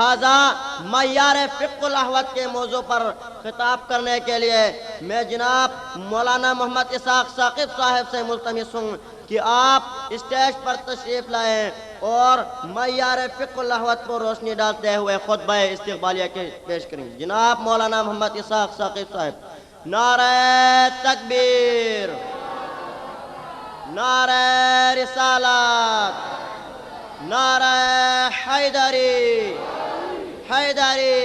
لہذا معیار فقہ الاحوت کے موضوع پر خطاب کرنے کے لیے میں جناب مولانا محمد اسحاق ثاقب صاحب سے ملتمس ہوں کہ آپ اسٹیج پر تشریف لائیں اور معیار فقہ الاحوت پر روشنی ڈالتے ہوئے خطبہ استقبالیہ کے پیش کریں۔ جناب مولانا محمد اسحاق ثاقب صاحب، نعرہ تکبیر، نعرہ رسالت، نعرہ حیدری، حیدری،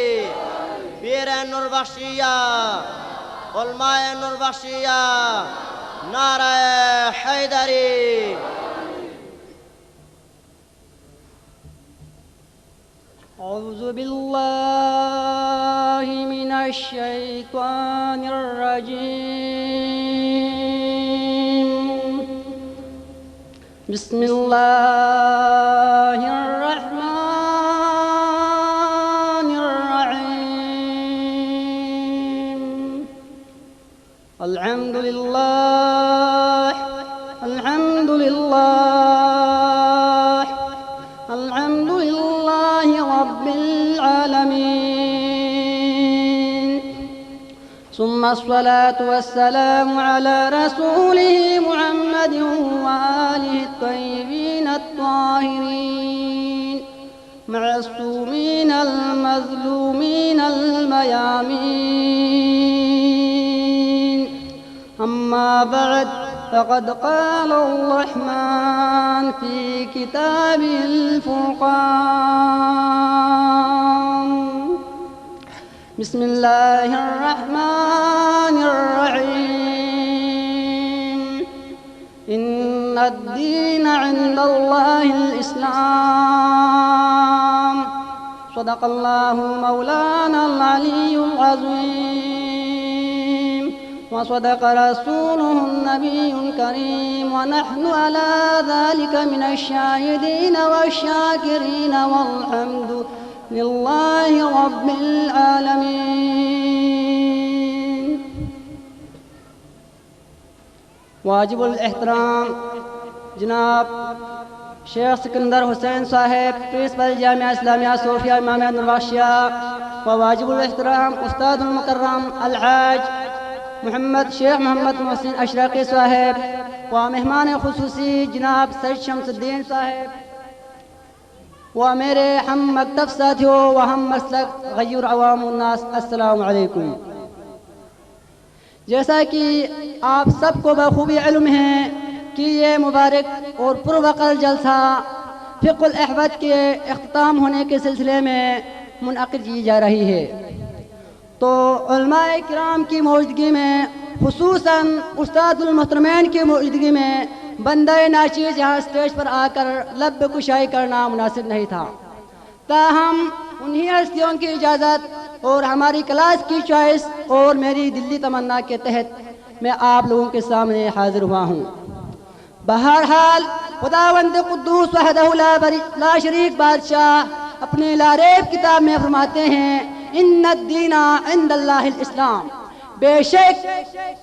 پیر نور بخشیہ، علماء نور بخشیہ، نعرہ حیدری۔ اعوذ باللہ من الشیطان الرجیم، بسم اللہ الرحمن الرحیم، الحمد للہ، الحمد للہ، الحمد للہ رب العالمین، ثم الصلاة والسلام على رسوله محمد وآله الطيبين الطاهرين معصومين المظلومين الميامين. أما بعد، فقد قال الرحمن في كتابه الفرقان: بسم الله الرحمن الرحيم، إن الدين عند الله الإسلام. صدق الله مولانا العلي العظيم، وصدق رسوله النبي الكريم، ونحن على ذلك من الشاهدين والشاكرين، والحمد للہ رب العالمین. واجب الاحترام جناب شیخ سکندر حسین صاحب، پرنسپل جامعہ اسلامیہ صوفیہ امام نور بخشیہ، وواجب الاحترام استاد المکرم الحاج شیخ محمد محسن اشرقی صاحب، ومہمان خصوصی جناب سید شمس الدین صاحب، ومیرے ہم مکتب ساتھیوں و ہم مسلک غیر عوام الناس، السلام علیکم. جیسا کہ آپ سب کو بخوبی علم ہے کہ یہ مبارک اور پروقر جلسہ فقہ الاحوت کے اختتام ہونے کے سلسلے میں منعقد کی جا رہی ہے، تو علماء کرام کی موجودگی میں، خصوصاً استاد المحترمین کی موجودگی میں، بندہ ناچیز یہاں اسٹیج پر آ کر لب کشائی کرنا مناسب نہیں تھا. تاہم انہی ہستیوں کی اجازت اور ہماری کلاس کی چوائس اور میری دلی تمنا کے تحت میں آپ لوگوں کے سامنے حاضر ہوا ہوں. بہرحال خداوند قدوس وحدہ لا شریک بادشاہ اپنی لاریب کتاب میں فرماتے ہیں: ان الدین عند اللہ الاسلام، بے شک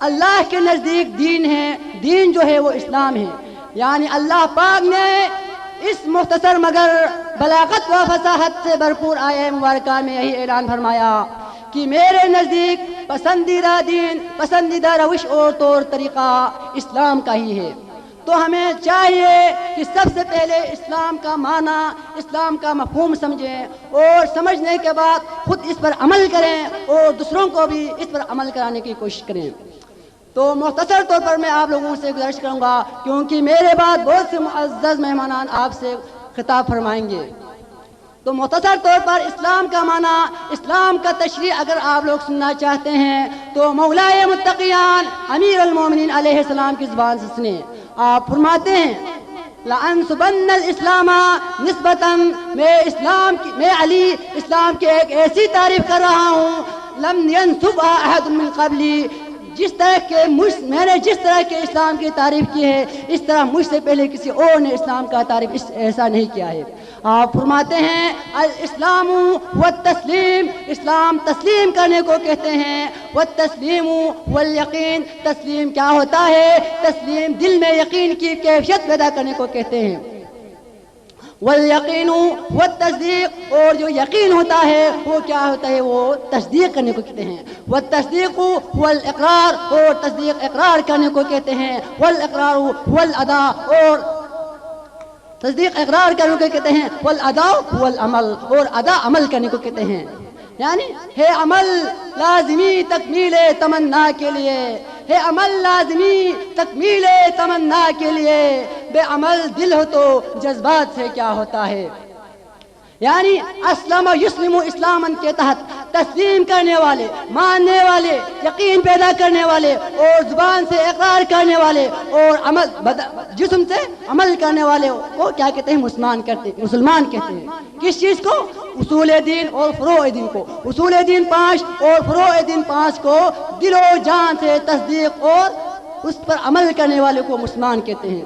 اللہ کے نزدیک دین ہے، دین جو ہے وہ اسلام ہے. یعنی اللہ پاک نے اس مختصر مگر بلاغت و فصاحت سے بھرپور آیہ مبارکہ میں یہی اعلان فرمایا کہ میرے نزدیک پسندیدہ دین، پسندیدہ روش اور طور طریقہ اسلام کا ہی ہے. تو ہمیں چاہیے کہ سب سے پہلے اسلام کا معنی، اسلام کا مفہوم سمجھیں، اور سمجھنے کے بعد خود اس پر عمل کریں اور دوسروں کو بھی اس پر عمل کرانے کی کوشش کریں. تو مختصر طور پر میں آپ لوگوں سے گزارش کروں گا، کیونکہ میرے بعد بہت سے معزز مہمانان آپ سے خطاب فرمائیں گے. تو مختصر طور پر اسلام کا معنی، اسلام کا تشریح اگر آپ لوگ سننا چاہتے ہیں تو مولائے متقیان امیر المومنین علیہ السلام کی زبان سے سنیں. آپ فرماتے ہیں: لَأَنْسُبَنَّ الْإِسْلَامَ نسبتاً، میں علی اسلام کی ایک ایسی تعریف کر رہا ہوں لم ينسبها احد من قبلی، میں نے جس طرح کے اسلام کی تعریف کی ہے اس طرح مجھ سے پہلے کسی اور نے اسلام کا تعریف ایسا نہیں کیا ہے. آپ فرماتے ہیں: الاسلام والتسلیم، اسلام تسلیم کرنے کو کہتے ہیں. والتسلیم والیقین، تسلیم کیا ہوتا ہے؟ تسلیم دل میں یقین کی کیفیت پیدا کرنے کو کہتے ہیں. واليقین والتصدیق، اور جو یقین ہوتا ہے وہ کیا ہوتا ہے، وہ تصدیق کرنے کو کہتے ہیں. والتصدیق والاقرار، اور تصدیق اقرار کرنے کو کہتے ہیں. والاقرار والادا، اور تصدیق اقرار کرنے کو کہتے ہیں. والادا والعمل، اور ادا عمل کرنے کو کہتے ہیں. یعنی ہے عمل لازمی تکمیل تمنا کے لیے، ہے عمل لازمی تکمیل تمنا کے لیے. بے عمل دل ہو تو جذبات سے کیا ہوتا ہے. یعنی اسلم یسلم اسلامن کے تحت تسلیم کرنے والے، ماننے والے، یقین پیدا کرنے والے، اور زبان سے اقرار کرنے والے، اور عمل جسم سے عمل کرنے والے کو کیا کہتے ہیں، مسلمان کہتے ہیں. کس چیز کو؟ اصول دین اور فروع دین کو. اصول دین 5 اور فروع دین 5 کو دل و جان سے تصدیق اور اس پر عمل کرنے والے کو مسلمان کہتے ہیں.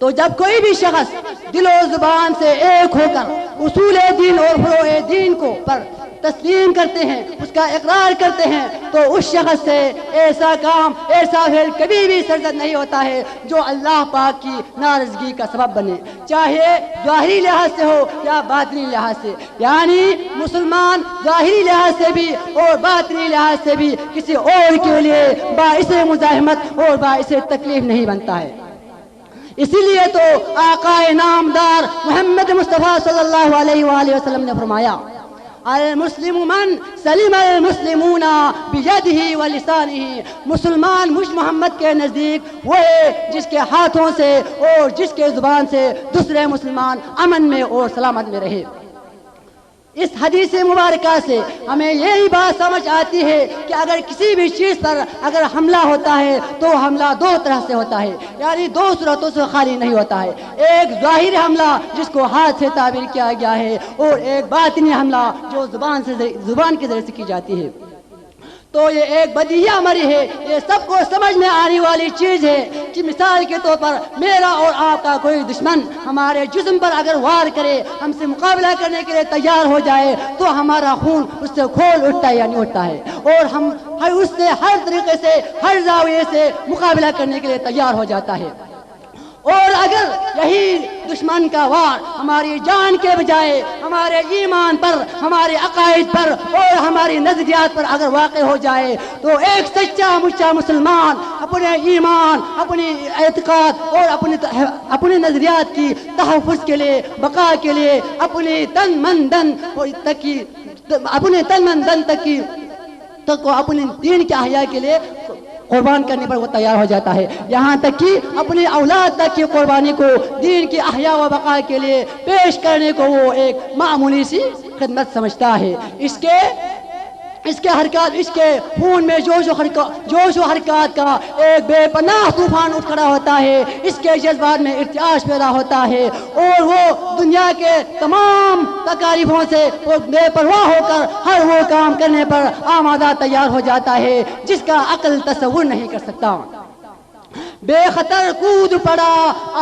تو جب کوئی بھی شخص دل و زبان سے ایک ہو کر اصول دین اور فروع دین کو پر تسلیم کرتے ہیں، اس کا اقرار کرتے ہیں، تو اس شخص سے ایسا کام، ایسا فعل کبھی بھی سرزد نہیں ہوتا ہے جو اللہ پاک کی ناراضگی کا سبب بنے، چاہے ظاہری لحاظ سے ہو یا باطنی لحاظ سے. یعنی مسلمان ظاہری لحاظ سے بھی اور باطنی لحاظ سے بھی کسی اور کے لیے باعث مزاحمت اور باعث تکلیف نہیں بنتا ہے. اسی لیے تو آقا نامدار محمد مصطفیٰ صلی اللہ علیہ وآلہ وسلم نے فرمایا، المسلم من سلم المسلمون بیدہ ولسانہ. مسلمان مجھ محمد کے نزدیک وہ ہے جس کے ہاتھوں سے اور جس کے زبان سے دوسرے مسلمان امن میں اور سلامت میں رہے. اس حدیث مبارکہ سے ہمیں یہی بات سمجھ آتی ہے کہ اگر کسی بھی چیز پر اگر حملہ ہوتا ہے تو حملہ دو طرح سے ہوتا ہے، یعنی دو صورتوں سے خالی نہیں ہوتا ہے. ایک ظاہر حملہ جس کو ہاتھ سے تعبیر کیا گیا ہے، اور ایک باطنی حملہ جو زبان کے ذریعے سے کی جاتی ہے. تو یہ ایک بدیہہ امر ہے، یہ سب کو سمجھ میں آنے والی چیز ہے کہ مثال کے طور پر میرا اور آپ کا کوئی دشمن ہمارے جسم پر اگر وار کرے، ہم سے مقابلہ کرنے کے لیے تیار ہو جائے، تو ہمارا خون اس سے کھول اٹھتا ہے یا نہیں اٹھتا ہے، اور ہم اس سے ہر طریقے سے، ہر زاویے سے مقابلہ کرنے کے لیے تیار ہو جاتا ہے. اور اگر یہی دشمن کا وار ہماری جان کے بجائے ہمارے ایمان پر، ہمارے عقائد پر اور ہماری نظریات پر اگر واقع ہو جائے، تو ایک سچا مچا مسلمان اپنے ایمان، اپنی اعتقاد اور اپنے نظریات کی تحفظ کے لیے، بقا کے لیے اپنے تن من دن تک کو اپنے دین کے احیاء کے لیے قربان کرنے پر وہ تیار ہو جاتا ہے. یہاں تک کہ اپنی اولاد تک کی قربانی کو دین کی احیاء و بقا کے لیے پیش کرنے کو وہ ایک معمولی سی خدمت سمجھتا ہے. اس کے حرکات، اس کے خون میں جوش و حرکات کا ایک بے پناہ طوفان اٹھ کھڑا ہوتا ہے. اس کے جذبات میں ارتعاش پیدا ہوتا ہے، اور وہ دنیا کے تمام تکالیفوں سے وہ بے پرواہ ہو کر ہر وہ کام کرنے پر آمادہ تیار ہو جاتا ہے جس کا عقل تصور نہیں کر سکتا. بے خطر کود پڑا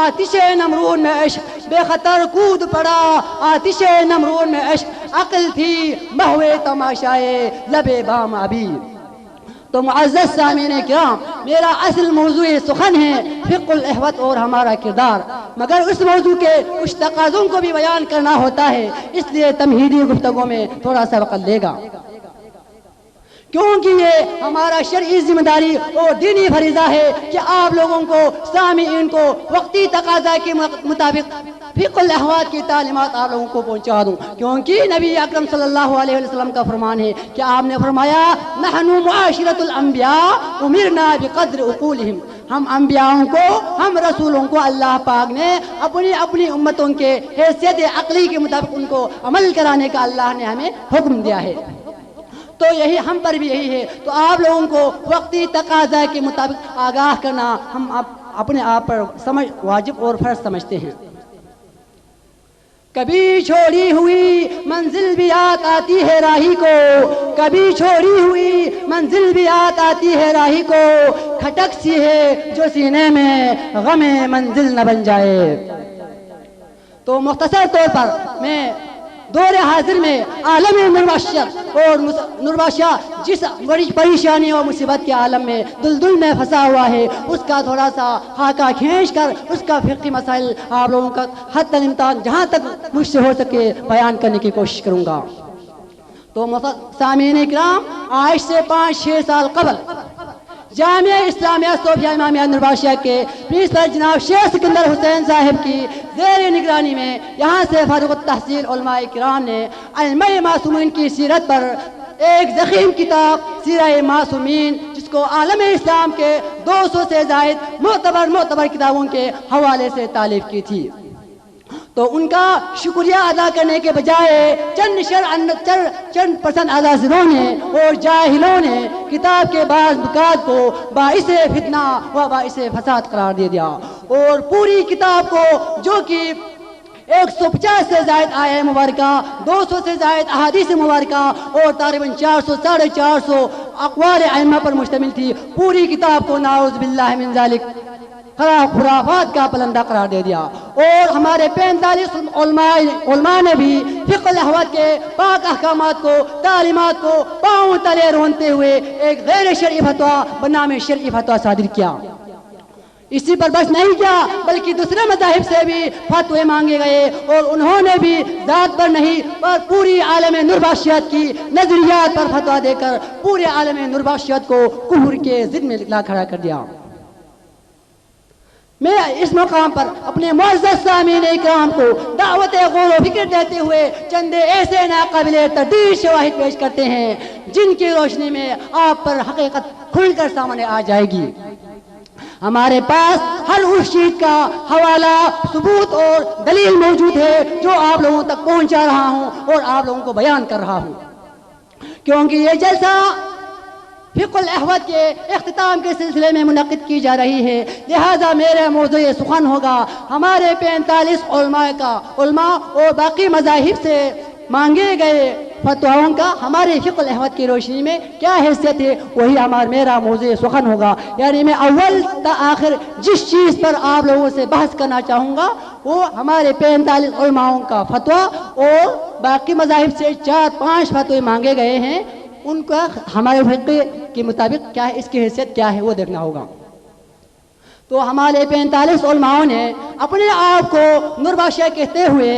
آتش نمرود میں عشق، بے خطر کود پڑا آتش نمرود میں عشق، عقل تھی مہوے تماشائے لبے بام ابھی. تو معزز سامعین کرام، میرا اصل موضوع سخن ہے فقہ الاحوط اور ہمارا کردار، مگر اس موضوع کے کچھ تقاضوں کو بھی بیان کرنا ہوتا ہے، اس لیے تمہیدی گفتگو میں تھوڑا سا وقت لے گا، کیونکہ یہ ہمارا شرعی ذمہ داری اور دینی فریضہ ہے کہ آپ لوگوں کو، سامعین کو وقتی تقاضا کے مطابق فقہ الاحوط کی تعلیمات آپ لوگوں کو پہنچا دوں. کیونکہ نبی اکرم صلی اللہ علیہ وسلم کا فرمان ہے کہ آپ نے فرمایا، نحن معاشرۃ الانبیاء امرنا بقدر عقولہم. ہم انبیاءوں کو، ہم رسولوں کو اللہ پاک نے اپنی امتوں کے حیثیت عقلی کے مطابق ان کو عمل کرانے کا اللہ نے ہمیں حکم دیا ہے. تو یہی ہم پر بھی یہی ہے. تو آپ لوگوں کو وقتی تقاضا کے مطابق آگاہ کرنا ہم اپنے آپ پر واجب اور فرض سمجھتے ہیں. کبھی چھوڑی ہوئی منزل بھی یاد آتی ہے راہی کو، کبھی چھوڑی ہوئی منزل بھی یاد آتی ہے راہی کو، کھٹک سی ہے جو سینے میں غم منزل نہ بن جائے. تو مختصر طور پر میں دور حاضر میں عالم نرباشیت اور نرباشا جس بڑی پریشانی اور مصیبت کے عالم میں دلدل میں پھنسا ہوا ہے، اس کا تھوڑا سا خاکہ کھینچ کر اس کا فقہی مسائل آپ لوگوں کا حد امتحان جہاں تک مجھ سے ہو سکے بیان کرنے کی کوشش کروں گا۔ تو سامعین اکرام، آج سے 5-6 سال قبل جامعہ اسلامیہ صوفیہ امامیہ نرباشیہ کے پرنسپل جناب شیخ سکندر حسین صاحب کی زیر نگرانی میں یہاں سے فارغ التحصیل علماء کرام نے ائمہ معصومین کی سیرت پر ایک ضخیم کتاب سیرہ معصومین، جس کو عالم اسلام کے 200 سے زائد معتبر کتابوں کے حوالے سے تالیف کی تھی۔ تو ان کا شکریہ ادا کرنے کے بجائے چند پسند عناصروں نے اور جاہلوں نے کتاب کے بعض نکات کو باعث فتنہ و باعث فساد قرار دے دیا، اور پوری کتاب کو جو کہ 150 سے زائد آیہ مبارکہ، 200 سے زائد احادیث مبارکہ اور تقریباً 400-450 اقوال ائمہ پر مشتمل تھی، پوری کتاب کو نعوذ باللہ من ذالک خرافات کا پلندہ قرار دے دیا۔ اور ہمارے 45 علماء نے بھی فقہ الاحوال کے پاک احکامات کو، تعلیمات کو پاؤں تلے رونتے ہوئے ایک غیر شرعی فتویٰ بنام شرعی فتویٰ صادر کیا۔ اسی پر بس نہیں کیا بلکہ دوسرے مذاہب سے بھی فتوے مانگے گئے، اور انہوں نے بھی ذات پر نہیں پر پوری عالم نرباشیت کی نظریات پر فتویٰ دے کر پورے عالم نرباشیت کو کفر کے ضد میں لا کھڑا کر دیا۔ میں اس مقام پر اپنے معزز سامعین اکرام کو دعوت غور و فکر دیتے ہوئے چند ایسے ناقابل تردید شواہد پیش کرتے ہیں جن کی روشنی میں آپ پر حقیقت کھل کر سامنے آ جائے گی۔ ہمارے پاس ہر اس چیز کا حوالہ، ثبوت اور دلیل موجود ہے جو آپ لوگوں تک پہنچا رہا ہوں اور آپ لوگوں کو بیان کر رہا ہوں، کیونکہ یہ جلسہ فقہ الاحوال کے اختتام کے سلسلے میں منعقد کی جا رہی ہے، لہذا میرے موضوع سخن ہوگا ہمارے 45 علماء اور باقی مذاہب سے مانگے گئے فتواؤں کا ہمارے فقہ الاحوال کی روشنی میں کیا حیثیت ہے، وہی میرا موضوع سخن ہوگا۔ یعنی میں اول تا آخر جس چیز پر آپ لوگوں سے بحث کرنا چاہوں گا وہ ہمارے 45 علماؤں کا فتویٰ اور باقی مذاہب سے 4-5 فتوے مانگے گئے ہیں، ان کا ہمارے فقہ کے مطابق کیا ہے، اس کی حیثیت کیا ہے وہ دیکھنا ہوگا۔ تو ہمارے 45 علماؤں نے اپنے آپ کو نرباشیہ کہتے ہوئے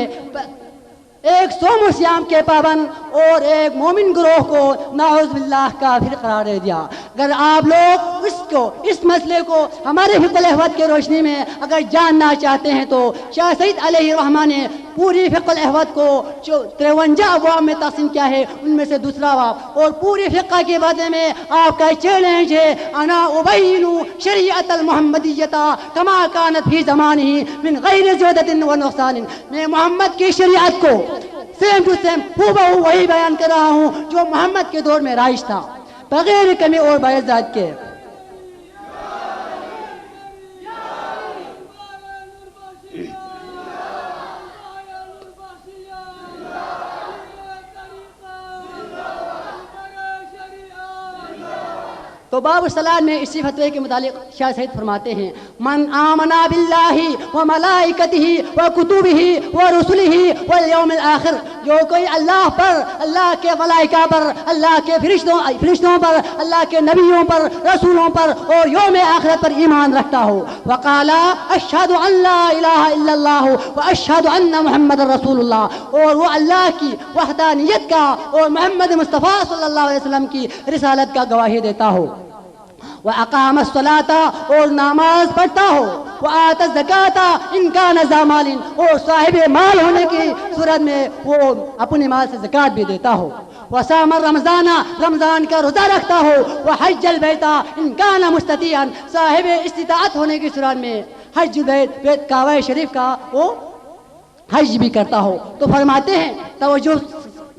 ایک صوم و صیام کے پابند اور ایک مومن گروہ کو نعوذ باللہ کافر قرار دے دیا۔ اگر آپ لوگ اس مسئلے کو ہمارے فقہ الاحوال کی روشنی میں اگر جاننا چاہتے ہیں تو شاہ سید علیہ الرحمہ نے پوری فقہ الاحوال کو 53 ابواب میں تقسیم کیا ہے، ان میں سے دوسرا باب، اور پوری فقہ کے بارے میں آپ کا چیلنج ہے، انا ابین شریعت المحمدیت کما کانت فی زمانہ من غیر زیادت و نقصان، میں محمد کی شریعت کو سیم ٹو سیم ہو وہی بیان کر رہا ہوں جو محمد کے دور میں رائج تھا، بغیر کمی اور بغیر زیادت کے۔ تو باب الصلاۃ میں اسی فتوے کے متعلق شاہ سید فرماتے ہیں، من آمنا باللہ و ملائکتہ و کتبہ و رسلہ والیوم الآخر، جو کوئی اللہ پر، اللہ کے ملائکہ پر، اللہ کے فرشتوں پر، اللہ کے نبیوں پر، رسولوں پر اور یوم آخرت پر ایمان رکھتا ہو، وقال اشہد ان لا الہ الا اللہ و اشہد ان محمد رسول اللہ، اور وہ اللہ کی وحدانیت کا اور محمد مصطفیٰ صلی اللہ علیہ وسلم کی رسالت کا گواہی دیتا ہو، وَأَقَامَ الصَّلَاةَ اور نماز پڑھتا ہو، وَآتَ الزَّكَاةَ إِن كَانَ ذَا مَالٍ اور صاحب مال ہونے کی صورت میں وہ اپنے مال سے زکوٰۃ بھی دیتا ہو، وَصَامَ الرَّمْضَانَ رمضان کا روزہ رکھتا ہو، وَحَجَّ الْبَيْتَ إِن كَانَ مُسْتَطِيعًا صاحب استطاعت ہونے کی صورت میں حج بیت کعبہ شریف کا وہ حج بھی کرتا ہو۔ تو فرماتے ہیں، توجہ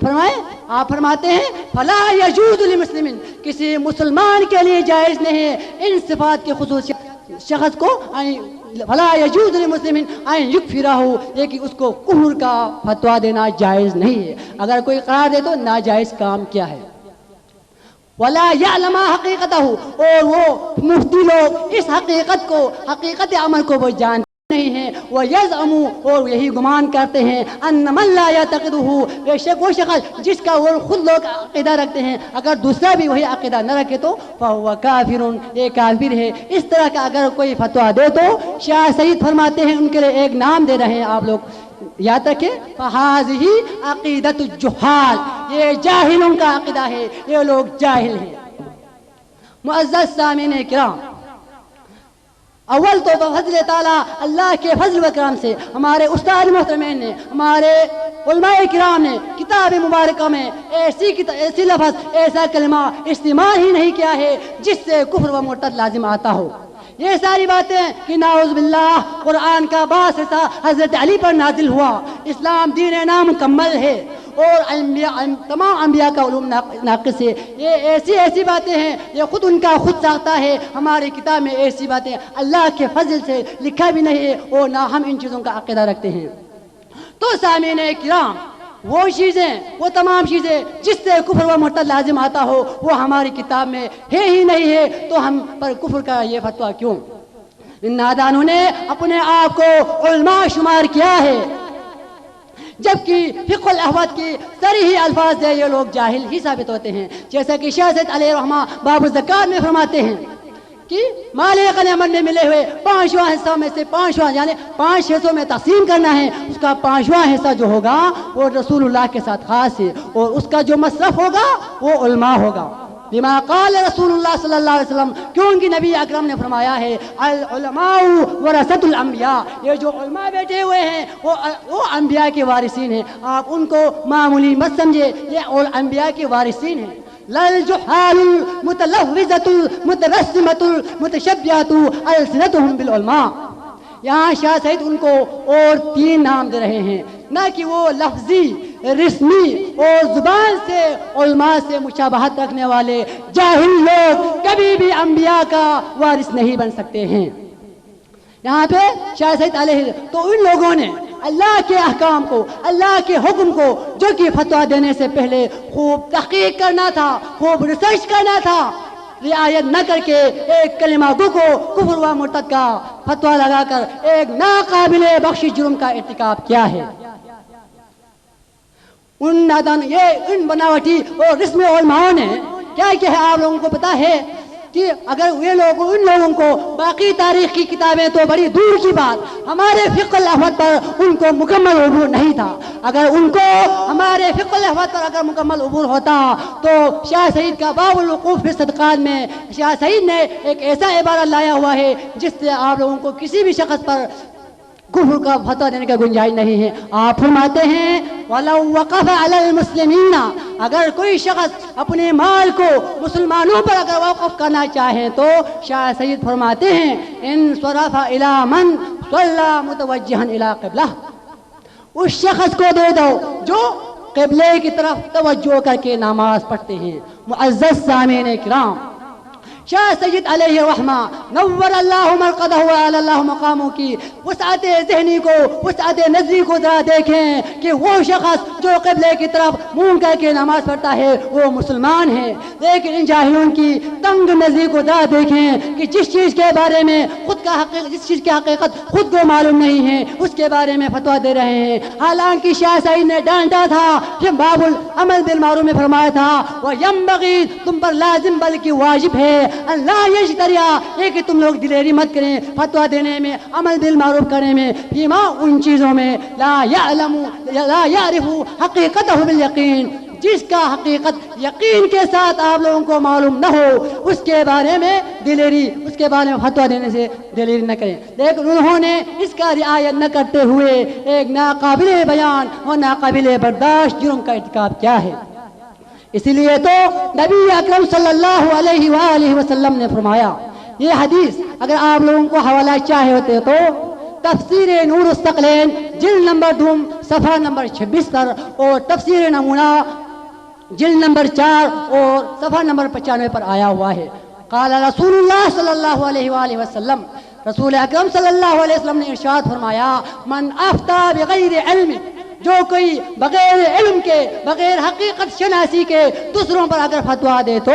فرمائیں، آپ فرماتے ہیں فلا یجوز لمسلم، کسی مسلمان کے لیے جائز نہیں ہے ان صفات کے خصوصیات شخص کو فلا یجوز لمسلم ان یکفرہ، لیکن اس کو کفر کا فتویٰ دینا جائز نہیں ہے۔ اگر کوئی قرار دے تو ناجائز کام کیا ہے، ولا یعلم حقیقتہ، اور وہ مفتی لوگ اس حقیقت عمل کو وہ جانتے نہیں ہیں وہ یزعم اور یہی گمان کرتے ہیں ان من لا یعتقدہ بے شک وہ شخص جس کا وہ خود لوگ عقیدہ رکھتے ہیں اگر دوسرا بھی وہی عقیدہ نہ رکھے تو فہو کافر یہ کافر ہے. اس طرح کا اگر کوئی فتویٰ دے تو شاہ سید فرماتے ہیں ان کے لیے ایک نام دے رہے ہیں آپ لوگ یاد رکھیں فَهَذِهِ عقیدت الجہال یہ جاہلوں کا عقیدہ ہے یہ لوگ جاہل ہیں. معزز سامعین کرام اول تو بفضل تعالیٰ اللہ کے فضل و کرم سے ہمارے استاد محترمین نے ہمارے علماء کرام نے کتاب مبارکہ میں ایسی لفظ ایسا کلمہ استعمال ہی نہیں کیا ہے جس سے کفر و مرتد لازم آتا ہو. یہ ساری باتیں کہ نعوذ باللہ قرآن کا بعض حصہ حضرت علی پر نازل ہوا. اسلام دین نامکمل ہے اور تمام انبیاء کا علوم ناقص ہے. یہ ایسی باتیں ہیں یہ خود ان کا خود ساختہ ہے. ہماری کتاب میں ایسی باتیں اللہ کے فضل سے لکھا بھی نہیں ہے اور نہ ہم ان چیزوں کا عقیدہ رکھتے ہیں. تو سامعین کرام وہ چیزیں وہ تمام چیزیں جس سے کفر و مرتد لازم آتا ہو وہ ہماری کتاب میں ہے ہی نہیں ہے تو ہم پر کفر کا یہ فتویٰ کیوں؟ ان نادانوں نے اپنے آپ کو علماء شمار کیا ہے جبکہ فقہ الاحواد کی صریح الفاظ سے یہ لوگ جاہل ہی ثابت ہوتے ہیں. جیسا کہ شاہ سید علیہ رحمہ باب الزکات میں فرماتے ہیں کہ مال غنیمت میں ملے ہوئے 5واں حصہ میں سے 5واں یعنی 5 حصوں میں تقسیم کرنا ہے. اس کا 5واں حصہ جو ہوگا وہ رسول اللہ کے ساتھ خاص ہے اور اس کا جو مصرف ہوگا وہ علماء ہوگا. بما قال رسول اللہ صلی اللہ علیہ وسلم کیونکہ نبی اکرم نے فرمایا ہے العلماء ورثۃ الانبیاء یہ جو علماء بیٹھے ہوئے ہیں وہ انبیاء کے وارثین ہیں. آپ ان کو معمولی مت سمجھے یہ انبیاء کے وارثین ہیں. للجحال المتلوثة المترسمة المتشبعة ألسنتهم بالعلماء. یہاں شاہ سید ان کو اور 3 نام دے رہے ہیں نہ کہ وہ لفظی رسمی اور زبان سے علماء سے مشابہت رکھنے والے جاہل لوگ کبھی بھی انبیاء کا وارث نہیں بن سکتے ہیں. یہاں پہ شاہ سید علیہ تو ان لوگوں نے اللہ کے احکام کو اللہ کے حکم کو جو کہ فتویٰ دینے سے پہلے خوب تحقیق کرنا تھا خوب ریسرچ کرنا تھا رعایت نہ کر کے ایک کلمہ گو کو کفر و مرتد کا فتویٰ لگا کر ایک ناقابل بخشش جرم کا ارتکاب کیا ہے. ان بناوٹی اور رسمی علماء نے کیا ہے آپ لوگوں کو پتا ہے کہ اگر یہ لوگ ان لوگوں کو باقی تاریخ کی کتابیں تو بڑی دور کی بات ہمارے فقہ الاحواد پر ان کو مکمل عبور نہیں تھا. اگر ان کو ہمارے فقہ الاحواد پر اگر مکمل عبور ہوتا تو شاہ سید کا باب الوقوف فی الصدقات میں شاہ سید نے ایک ایسا عبارت لایا ہوا ہے جس سے آپ لوگوں کو کسی بھی شخص پر کفر کا فتویٰ دینے کا گنجائش نہیں ہے. آپ فرماتے ہیں وَلَوْ وَقَفَ عَلَى الْمُسْلِمِينَ اگر کوئی شخص اپنے مال کو مسلمانوں پر اگر وقف کرنا چاہیں تو شاہ سید فرماتے ہیں ان صرف الى من صلى متوجہا الى قبلہ اس شخص کو دے دو جو قبلے کی طرف توجہ کر کے نماز پڑھتے ہیں. معزز سامعین کرام شاہ سید علیہ رحمہ نور اللہ مرقدہ وعلی اللہ مقاموں کی وسعت ذہنی کو وسعت نظری کو ذرا دیکھیں کہ وہ شخص جو قبلے کی طرف منہ کر کے نماز پڑھتا ہے وہ مسلمان ہے. لیکن ان جاہلوں کی تنگ نظری کو ذرا دیکھیں کہ جس چیز کے بارے میں جس چیز کی حقیقت خود کو معلوم نہیں ہے اس کے بارے میں فتویٰ دے رہے ہیں. حالانکہ شاہ سید نے ڈانٹا تھا کہ باب العمل بالمعروف میں فرمایا تھا وَيَنبَغِي تم پر لازم بلکہ واجب ہے اللہ یشتریا یہ کہ تم لوگ دلیری مت کریں فتویٰ دینے میں عمل بالمعروف کرنے میں فیما ان چیزوں میں لا یعرف حقیقتہ بالیقین جس کا حقیقت یقین کے ساتھ آپ لوگوں کو معلوم نہ ہو اس کے بارے میں فتویٰ دینے سے دلیری نہ کریں. لیکن انہوں نے اس کا رعایت نہ کرتے ہوئے ایک ناقابل بیان اور ناقابل برداشت جرم کا ارتکاب کیا ہے. اسی لیے تو نبی اکرم صلی اللہ علیہ وآلہ وسلم نے فرمایا یہ حدیث اگر آپ لوگوں کو حوالہ چاہے ہوتے تو تفسیر نور الثقلین جلد نمبر 2 صفحہ نمبر 26 پر اور تفسیر نمونہ جلد نمبر 4 اور صفحہ نمبر 95 پر آیا ہوا ہے. قال رسول اللہ صلی اللہ علیہ وآلہ وسلم رسول اکرم صلی اللہ علیہ وسلم نے ارشاد فرمایا من افتى بغیر علم جو کوئی بغیر علم کے بغیر حقیقت شناسی کے دوسروں پر اگر فتویٰ دے تو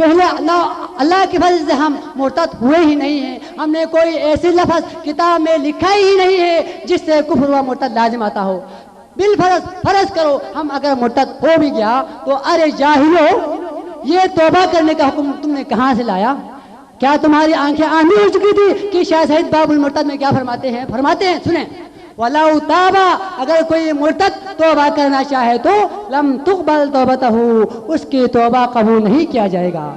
پہلے اللہ کے فضل سے ہم مرتد ہوئے ہی نہیں ہیں. ہم نے کوئی ایسی لفظ کتاب میں لکھا ہی نہیں ہے جس سے کفر و مرتد لازم آتا ہو. بالفرض فرض کرو ہم اگر مرتد ہو بھی گیا تو ارے جاہلو یہ توبہ کرنے کا حکم تم نے کہاں سے لایا؟ کیا تمہاری آنکھیں آندھی ہو چکی تھی کہ شاہ سعید باب المرتد میں کیا فرماتے ہیں؟ سنیں وَلَوْ تَابَ اگر کوئی مرتد توبہ کرنا چاہے تو لم تقبل توبتہ اس کی توبہ قبول نہیں کیا جائے گا.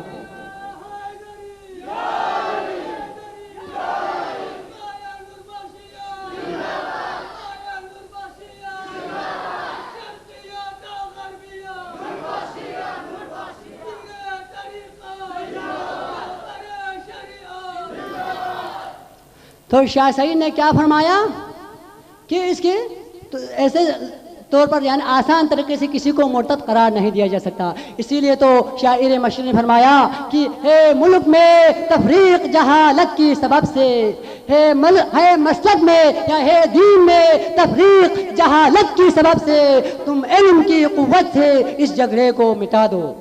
تو شاہ سعید نے کیا فرمایا کہ اس کے ایسے طور پر یعنی آسان طریقے سے کسی کو مرتد قرار نہیں دیا جا سکتا. اسی لیے تو شاعر مشرق نے فرمایا کہ ہے ملک میں تفریق جہالت کی سبب سے، ہے مسلک میں یا ہے دین میں تفریق جہالت کی سبب سے، تم علم کی قوت سے اس جھگڑے کو مٹا دو.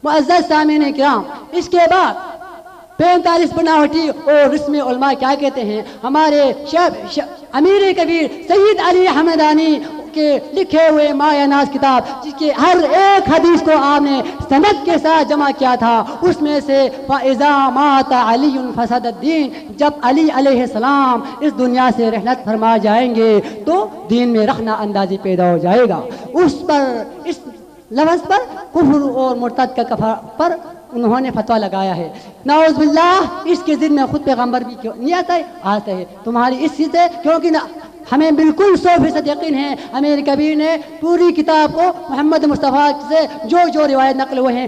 معزز سامعین کرام، اس کے بعد 45 بناوٹی اور رسمی علماء کیا کہتے ہیں؟ ہمارے امیر کبیر سید علی حمدانی کے لکھے ہوئے مایہ ناز کتاب، جس کے ہر ایک حدیث کو آپ نے سند کے ساتھ جمع کیا تھا، اس میں سے فَإِذَا مَاتَ عَلِيٌّ فَسَدَ الدِّينُ جب علی علیہ السلام اس دنیا سے رحلت فرما جائیں گے تو دین میں رخنہ اندازی پیدا ہو جائے گا. اس پر اس لفظ پر کفر اور مرتد کا کفر پر انہوں نے فتویٰ لگایا ہے. نعوذ باللہ، اس کے ذمہ میں خود پیغمبر بھی کیوں نہیں آتا ہے تمہاری اس چیز سے، کیونکہ ہمیں بالکل 100% یقین ہے امیر کبیر نے پوری کتاب کو محمد مصطفیٰ سے جو روایت نقل ہوئے ہیں